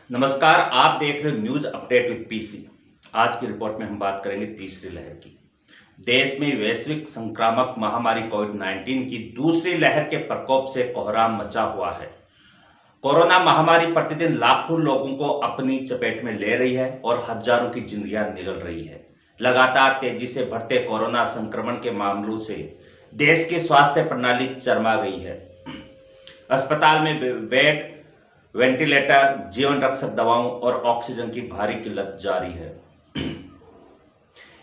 नमस्कार, आप देख रहे हो न्यूज अपडेट विद पीसी। आज की रिपोर्ट में हम बात करेंगे तीसरी लहर की। देश में वैश्विक संक्रामक महामारी कोविड-19 की दूसरी लहर के प्रकोप से कोहराम मचा हुआ है। कोरोना महामारी प्रतिदिन लाखों लोगों को अपनी चपेट में ले रही है और हजारों की जिंदगियां निगल रही है। लगातार तेजी से बढ़ते कोरोना संक्रमण के मामलों से देश की स्वास्थ्य प्रणाली चरमा गई है। अस्पताल में बेड, वेंटिलेटर, जीवन रक्षक दवाओं और ऑक्सीजन की भारी किल्लत जारी है।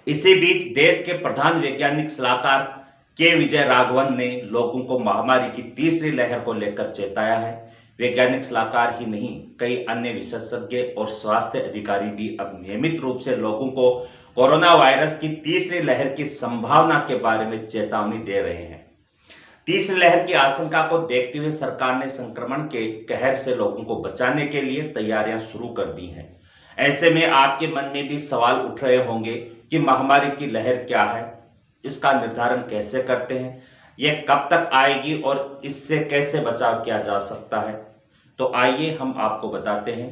इसी बीच देश के प्रधान वैज्ञानिक सलाहकार के विजय राघवन ने लोगों को महामारी की तीसरी लहर को लेकर चेताया है। वैज्ञानिक सलाहकार ही नहीं, कई अन्य विशेषज्ञ और स्वास्थ्य अधिकारी भी अब नियमित रूप से लोगों को कोरोना वायरस की तीसरी लहर की संभावना के बारे में चेतावनी दे रहे हैं। तीसरी लहर की आशंका को देखते हुए सरकार ने संक्रमण के कहर से लोगों को बचाने के लिए तैयारियां शुरू कर दी हैं। ऐसे में आपके मन में भी सवाल उठ रहे होंगे कि महामारी की लहर क्या है, इसका निर्धारण कैसे करते हैं, यह कब तक आएगी और इससे कैसे बचाव किया जा सकता है। तो आइए हम आपको बताते हैं,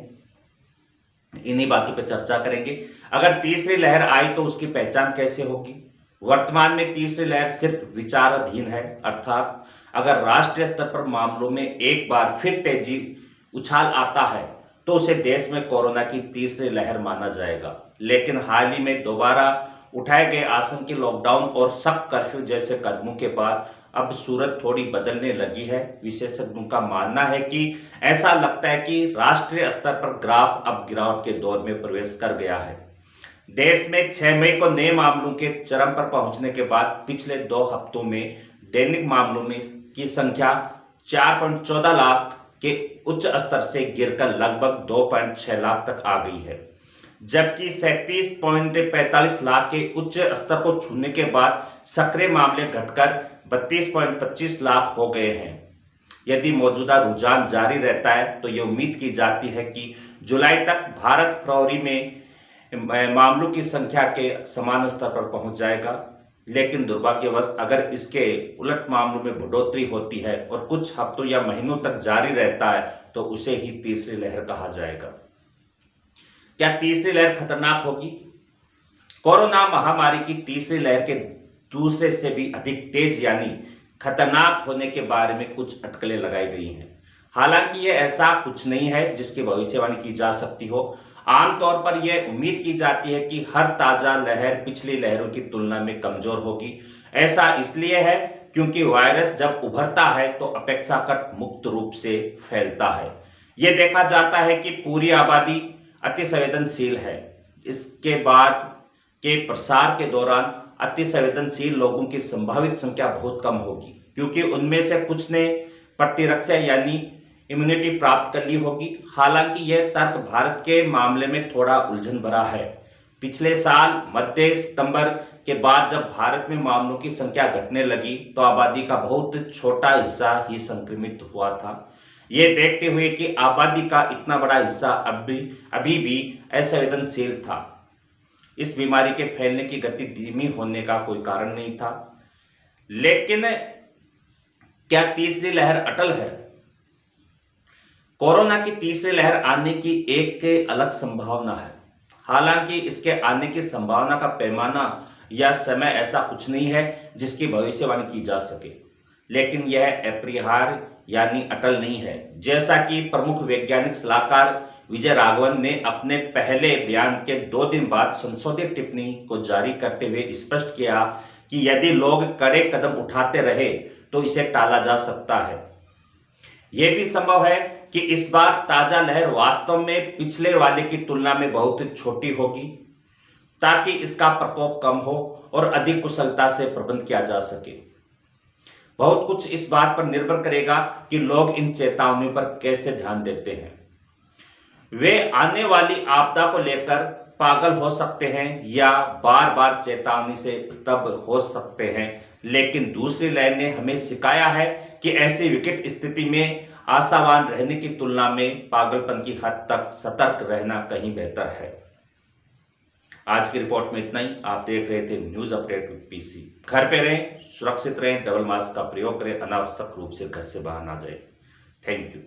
इन्हीं बातों पर चर्चा करेंगे। अगर तीसरी लहर आई तो उसकी पहचान कैसे होगी। वर्तमान में तीसरी लहर सिर्फ विचाराधीन है, अर्थात अगर राष्ट्रीय स्तर पर मामलों में एक बार फिर तेजी उछाल आता है तो उसे देश में कोरोना की तीसरी लहर माना जाएगा। लेकिन हाल ही में दोबारा उठाए गए आतंकी लॉकडाउन और सख्त कर्फ्यू जैसे कदमों के बाद अब सूरत थोड़ी बदलने लगी है। विशेषज्ञों का मानना है कि ऐसा लगता है कि राष्ट्रीय स्तर पर ग्राफ अब गिरावट के दौर में प्रवेश कर गया है। देश में 6 मई को नए मामलों के चरम पर पहुंचने के बाद पिछले 2 हफ्तों में दैनिक मामलों में की संख्या 4.14 लाख के उच्च स्तर से गिरकर लगभग 2.6 लाख तक आ गई है, जबकि 37.45 लाख के उच्च स्तर को छूने के बाद सक्रिय मामले घटकर 32.25 लाख हो गए हैं। यदि मौजूदा रुझान जारी रहता है तो ये उम्मीद की जाती है कि जुलाई तक भारत फरवरी में मामलों की संख्या के समान स्तर पर पहुंच जाएगा। लेकिन दुर्भाग्यवश अगर इसके उलट मामलों में बढ़ोतरी होती है और कुछ हफ्तों या महीनों तक जारी रहता है तो उसे ही तीसरी लहर कहा जाएगा। क्या तीसरी लहर खतरनाक होगी? कोरोना महामारी की तीसरी लहर के दूसरे से भी अधिक तेज यानी खतरनाक होने के बारे में कुछ अटकलें लगाई गई हैं। हालांकि यह ऐसा कुछ नहीं है जिसकी भविष्यवाणी की जा सकती हो। आमतौर पर यह उम्मीद की जाती है कि हर ताजा लहर पिछली लहरों की तुलना में कमजोर होगी। ऐसा इसलिए है क्योंकि वायरस जब उभरता है तो अपेक्षाकृत मुक्त रूप से फैलता है। यह देखा जाता है कि पूरी आबादी अति संवेदनशील है। इसके बाद के प्रसार के दौरान अति संवेदनशील लोगों की संभावित संख्या बहुत कम होगी, क्योंकि उनमें से कुछ ने प्रतिरक्षा यानी इम्यूनिटी प्राप्त कर ली होगी। हालांकि यह तर्क भारत के मामले में थोड़ा उलझन भरा है। पिछले साल मध्य सितंबर के बाद जब भारत में मामलों की संख्या घटने लगी तो आबादी का बहुत छोटा हिस्सा ही संक्रमित हुआ था। ये देखते हुए कि आबादी का इतना बड़ा हिस्सा अभी भी असंवेदनशील था, इस बीमारी के फैलने की गति धीमी होने का कोई कारण नहीं था। लेकिन क्या तीसरी लहर अटल है? कोरोना की तीसरी लहर आने की एक अलग संभावना है। हालांकि इसके आने की संभावना का पैमाना या समय ऐसा कुछ नहीं है जिसकी भविष्यवाणी की जा सके, लेकिन यह अपरिहार्य यानी अटल नहीं है। जैसा कि प्रमुख वैज्ञानिक सलाहकार विजय राघवन ने अपने पहले बयान के 2 दिन बाद संशोधित टिप्पणी को जारी करते हुए स्पष्ट किया कि यदि लोग कड़े कदम उठाते रहे तो इसे टाला जा सकता है। यह भी संभव है कि इस बार ताजा लहर वास्तव में पिछले वाले की तुलना में बहुत छोटी होगी, ताकि इसका प्रकोप कम हो और अधिक कुशलता से प्रबंध किया जा सके। बहुत कुछ इस बात पर निर्भर करेगा कि लोग इन चेतावनियों पर कैसे ध्यान देते हैं। वे आने वाली आपदा को लेकर पागल हो सकते हैं या बार बार चेतावनी से स्तब्ध हो सकते हैं, लेकिन दूसरी लहर ने हमें सिखाया है कि ऐसी विकट स्थिति में आशावान रहने की तुलना में पागलपन की हद तक सतर्क रहना कहीं बेहतर है। आज की रिपोर्ट में इतना ही। आप देख रहे थे न्यूज अपडेट विद पीसी। घर पे रहें, सुरक्षित रहें, डबल मास्क का प्रयोग करें, अनावश्यक रूप से घर से बाहर ना जाए। Thank you.